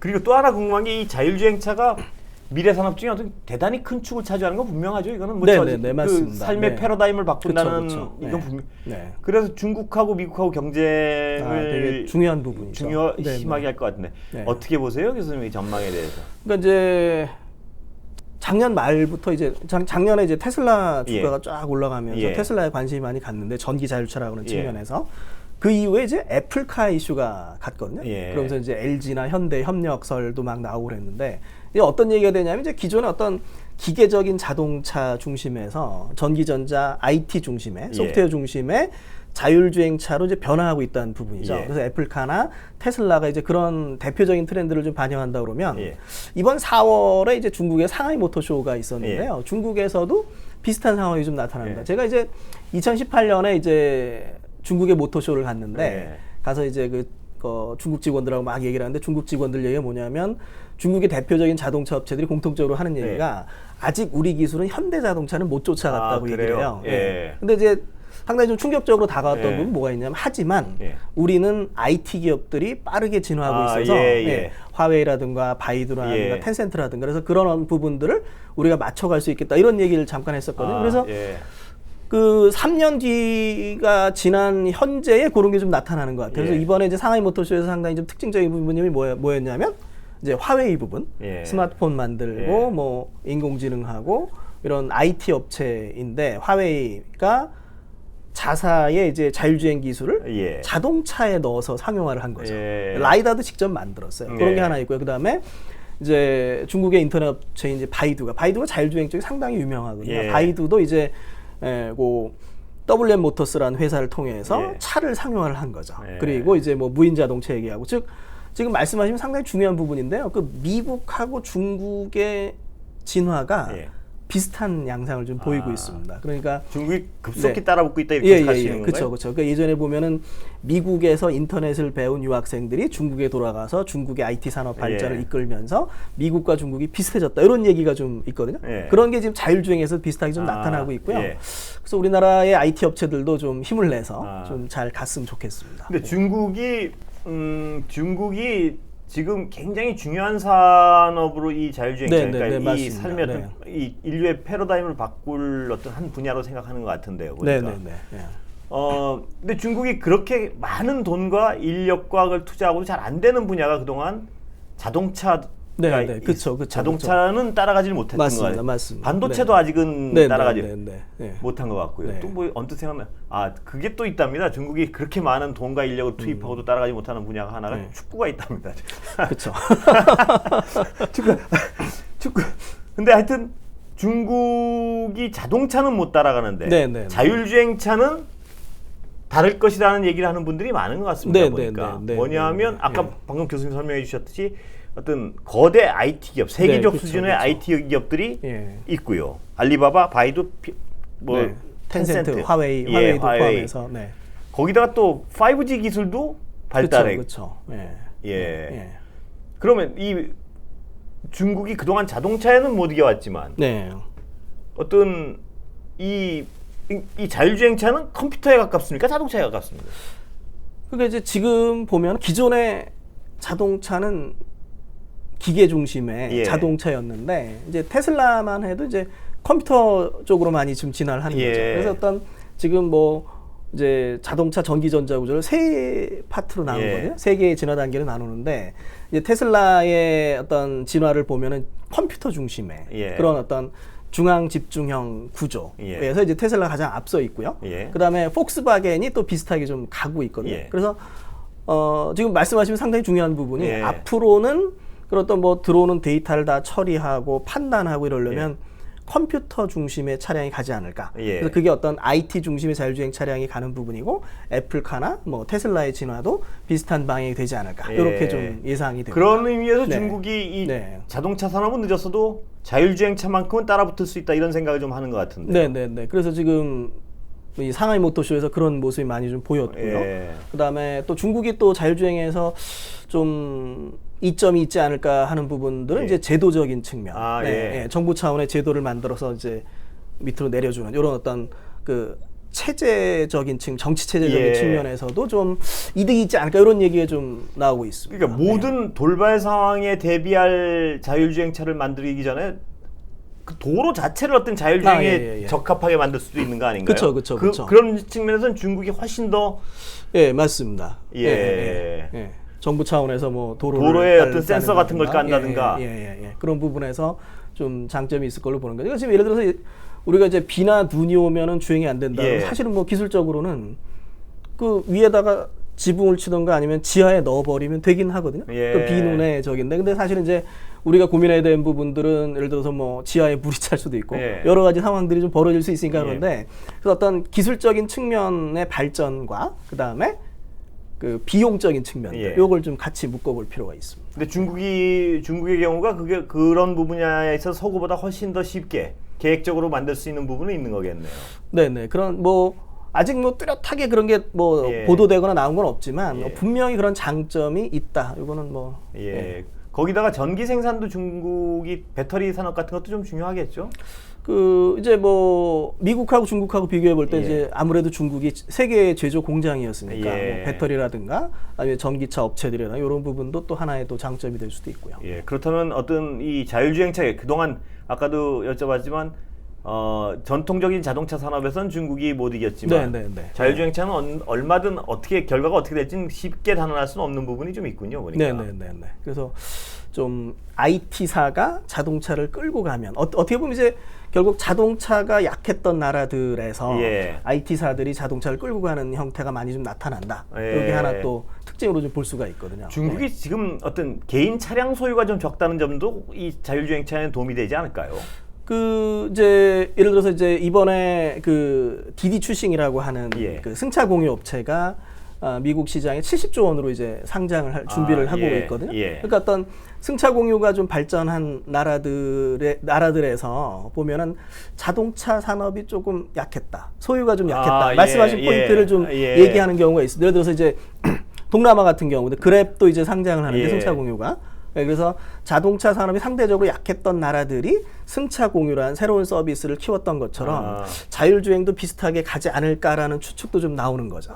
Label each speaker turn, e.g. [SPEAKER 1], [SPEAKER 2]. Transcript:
[SPEAKER 1] 그리고 또 하나 궁금한 게 이 자율주행차가 미래 산업 중에 어떤 대단히 큰 축을 차지하는 건 분명하죠. 이거는 뭐
[SPEAKER 2] 네,
[SPEAKER 1] 그
[SPEAKER 2] 맞습니다.
[SPEAKER 1] 삶의
[SPEAKER 2] 네.
[SPEAKER 1] 패러다임을 바꾼다는
[SPEAKER 2] 그쵸.
[SPEAKER 1] 이건
[SPEAKER 2] 네.
[SPEAKER 1] 분명.
[SPEAKER 2] 네.
[SPEAKER 1] 그래서 중국하고 미국하고 경쟁을
[SPEAKER 2] 되게 중요한 부분이죠.
[SPEAKER 1] 심하게 할 것 같은데
[SPEAKER 2] 네.
[SPEAKER 1] 어떻게 보세요, 교수님 이 전망에 대해서?
[SPEAKER 2] 그러니까 이제 작년 말부터 이제 작년에 이제 테슬라 주가가 쫙 올라가면서 테슬라에 관심이 많이 갔는데 전기 자율차라고 하는 측면에서 그 이후에 이제 애플카 이슈가 갔거든요. 그러면서 이제 LG나 현대 협력설도 막 나오고 그랬는데 이제 어떤 얘기가 되냐면 이제 기존의 어떤 기계적인 자동차 중심에서 전기전자 IT 중심의 소프트웨어 중심의 자율주행차로 이제 변화하고 있다는 부분이죠. 그래서 애플카나 테슬라가 이제 그런 대표적인 트렌드를 좀 반영한다 그러면 이번 4월에 이제 중국의 상하이 모터쇼가 있었는데요. 중국에서도 비슷한 상황이 좀 나타납니다. 제가 이제 2018년에 이제 중국의 모터쇼를 갔는데 가서 이제 중국 직원들하고 막 얘기를 하는데 중국 직원들 얘기가 뭐냐면 중국의 대표적인 자동차 업체들이 공통적으로 하는 얘기가 아직 우리 기술은 현대자동차는 못 쫓아갔다고 얘기를 해요. 근데 이제 상당히 좀 충격적으로 다가왔던 부분은 뭐가 있냐면 하지만 우리는 IT 기업들이 빠르게 진화하고 있어서 화웨이라든가 바이두라든가 텐센트라든가 그래서 그런 부분들을 우리가 맞춰갈 수 있겠다 이런 얘기를 잠깐 했었거든요. 그래서 그 3년 뒤가 지난 현재에 그런 게 좀 나타나는 것 같아요. 그래서 이번에 이제 상하이 모터쇼에서 상당히 좀 특징적인 부분이 뭐였냐면 이제 화웨이 부분, 스마트폰 만들고 뭐 인공지능하고 이런 IT 업체인데 화웨이가 자사의 이제 자율주행 기술을 자동차에 넣어서 상용화를 한 거죠. 라이다도 직접 만들었어요. 그런 게 하나 있고요. 그 다음에 이제 중국의 인터넷 업체인 이제 바이두가 자율주행 쪽이 상당히 유명하거든요. 바이두도 이제 WM 모터스라는 회사를 통해서 차를 상용화를 한 거죠. 그리고 이제 뭐 무인 자동차 얘기하고 즉 지금 말씀하시면 상당히 중요한 부분인데요. 그 미국하고 중국의 진화가 비슷한 양상을 좀 보이고 있습니다. 그러니까
[SPEAKER 1] 중국이 급속히 따라붙고 있다 이렇게 생각하시는 건가요?
[SPEAKER 2] 그렇죠. 그러니까 예전에 보면은 미국에서 인터넷을 배운 유학생들이 중국에 돌아가서 중국의 IT 산업 발전을 이끌면서 미국과 중국이 비슷해졌다 이런 얘기가 좀 있거든요. 그런 게 지금 자율주행에서 비슷하게 좀 나타나고 있고요. 그래서 우리나라의 IT 업체들도 좀 힘을 내서 좀 잘 갔으면 좋겠습니다.
[SPEAKER 1] 근데 중국이 지금 굉장히 중요한 산업으로 이 자율주행차니까 이 삶의 어떤 이 인류의 패러다임을 바꿀 어떤 한 분야로 생각하는 것 같은데요. 보니까. 근데 중국이 그렇게 많은 돈과 인력과 그걸 투자하고도 잘 안 되는 분야가 그동안 자동차.
[SPEAKER 2] 그렇죠.
[SPEAKER 1] 자동차는 따라가지를 못했던 것 같아요.
[SPEAKER 2] 맞습니다.
[SPEAKER 1] 반도체도 아직은 따라가지 못한 것 같고요. 또 뭐 언뜻 생각나. 그게 또 있답니다. 중국이 그렇게 많은 돈과 인력을 투입하고도 따라가지 못하는 분야가 하나가 축구가 있답니다.
[SPEAKER 2] 그렇죠.
[SPEAKER 1] 축구. 근데 하여튼 중국이 자동차는 못 따라가는데 자율주행차는 다를 것이라는 얘기를 하는 분들이 많은 것 같습니다. 보니까 뭐냐면 아까 방금 교수님 설명해 주셨듯이 어떤 거대 IT 기업, 세계적 수준의 IT 기업들이 있고요. 알리바바, 바이두, 텐센트,
[SPEAKER 2] 화웨이도 포함해서.
[SPEAKER 1] 거기다가 또 5G 기술도 발달해. 그러면 이 중국이 그동안 자동차에는 못 이겨왔지만 어떤 이 자율주행차는 컴퓨터에 가깝습니까? 자동차에 가깝습니까?
[SPEAKER 2] 그러니까 이제 지금 보면 기존의 자동차는 기계 중심의 자동차였는데 이제 테슬라만 해도 이제 컴퓨터 쪽으로 많이 지금 진화를 하는 거죠. 그래서 어떤 지금 뭐 이제 자동차 전기전자 구조를 세 파트로 나누거든요. 세 개의 진화 단계를 나누는데 이제 테슬라의 어떤 진화를 보면은 컴퓨터 중심의 그런 어떤 중앙 집중형 구조에서 이제 테슬라가 가장 앞서 있고요. 그다음에 폭스바겐이 또 비슷하게 좀 가고 있거든요. 그래서 지금 말씀하시면 상당히 중요한 부분이 앞으로는 그런 어떤 뭐 들어오는 데이터를 다 처리하고 판단하고 이러려면 컴퓨터 중심의 차량이 가지 않을까. 그래서 그게 어떤 IT 중심의 자율주행 차량이 가는 부분이고 애플카나 뭐 테슬라의 진화도 비슷한 방향이 되지 않을까. 이렇게 좀 예상이 됩니다.
[SPEAKER 1] 그런 의미에서 중국이 이 자동차 산업은 늦었어도 자율주행차만큼은 따라붙을 수 있다 이런 생각을 좀 하는 것 같은데.
[SPEAKER 2] 그래서 지금 이 상하이 모터쇼에서 그런 모습이 많이 좀 보였고요. 그다음에 또 중국이 또 자율주행에서 좀 이점이 있지 않을까 하는 부분들은 이제 제도적인 측면, 정부 차원의 제도를 만들어서 이제 밑으로 내려주는 이런 어떤 그 체제적인 정치 체제적인 측면에서도 좀 이득이 있지 않을까 이런 얘기가 좀 나오고 있습니다.
[SPEAKER 1] 그러니까 모든 돌발 상황에 대비할 자율주행차를 만들기 전에 그 도로 자체를 어떤 자율주행에 적합하게 만들 수도 있는 거 아닌가요?
[SPEAKER 2] 그렇죠.
[SPEAKER 1] 그런 측면에서는 중국이 훨씬 더
[SPEAKER 2] 맞습니다. 정부 차원에서 뭐
[SPEAKER 1] 도로에 어떤 센서 같은 걸 깐다든가
[SPEAKER 2] 그런 부분에서 좀 장점이 있을 걸로 보는 거죠. 그러니까 지금 예를 들어서 우리가 이제 비나 눈이 오면은 주행이 안 된다. 사실은 뭐 기술적으로는 그 위에다가 지붕을 치던가 아니면 지하에 넣어버리면 되긴 하거든요. 그 비눈의 적인데, 근데 사실은 이제 우리가 고민해야 되는 부분들은 예를 들어서 뭐 지하에 물이 찰 수도 있고 여러 가지 상황들이 좀 벌어질 수 있으니까 그런데 그래서 어떤 기술적인 측면의 발전과 그 다음에 그 비용적인 측면들 요걸 좀 같이 묶어볼 필요가 있습니다.
[SPEAKER 1] 근데 중국의 경우가 그런 부분에서 서구보다 훨씬 더 쉽게 계획적으로 만들 수 있는 부분은 있는 거겠네요.
[SPEAKER 2] 네네. 그런 뭐 아직 뭐 뚜렷하게 그런 게 뭐 보도되거나 나온 건 없지만 분명히 그런 장점이 있다. 이거는 뭐
[SPEAKER 1] 거기다가 전기 생산도 중국이 배터리 산업 같은 것도 좀 중요하겠죠.
[SPEAKER 2] 그 이제 뭐 미국하고 중국하고 비교해 볼 때 이제 아무래도 중국이 세계 제조 공장이었으니까 뭐 배터리라든가 아니면 전기차 업체들이나 이런 부분도 또 하나의 또 장점이 될 수도 있고요.
[SPEAKER 1] 그렇다면 어떤 이 자율주행차에 그동안 아까도 여쭤봤지만 전통적인 자동차 산업에서는 중국이 못 이겼지만 자율주행차는 얼마든 결과가 어떻게 될지는 쉽게 단언할 수는 없는 부분이 좀 있군요. 보니까.
[SPEAKER 2] 그래서 좀 IT사가 자동차를 끌고 가면 어떻게 보면 이제 결국 자동차가 약했던 나라들에서 IT사들이 자동차를 끌고 가는 형태가 많이 좀 나타난다. 여기 하나 또 특징으로 좀 볼 수가 있거든요.
[SPEAKER 1] 중국이 지금 어떤 개인 차량 소유가 좀 적다는 점도 이 자율주행차에는 도움이 되지 않을까요?
[SPEAKER 2] 그 이제 예를 들어서 이제 이번에 그 디디 추싱이라고 하는 그 승차 공유 업체가 미국 시장에 70조 원으로 이제 상장을 할 준비를 하고 있거든요. 그러니까 어떤 승차 공유가 좀 발전한 나라들에서 보면은 자동차 산업이 조금 약했다, 소유가 좀 약했다. 말씀하신 포인트를 좀 얘기하는 경우가 있습니다. 예를 들어서 이제 동남아 같은 경우도 그랩도 이제 상장을 하는데 승차 공유가. 그래서 자동차 산업이 상대적으로 약했던 나라들이 승차 공유라는 새로운 서비스를 키웠던 것처럼 자율주행도 비슷하게 가지 않을까라는 추측도 좀 나오는 거죠.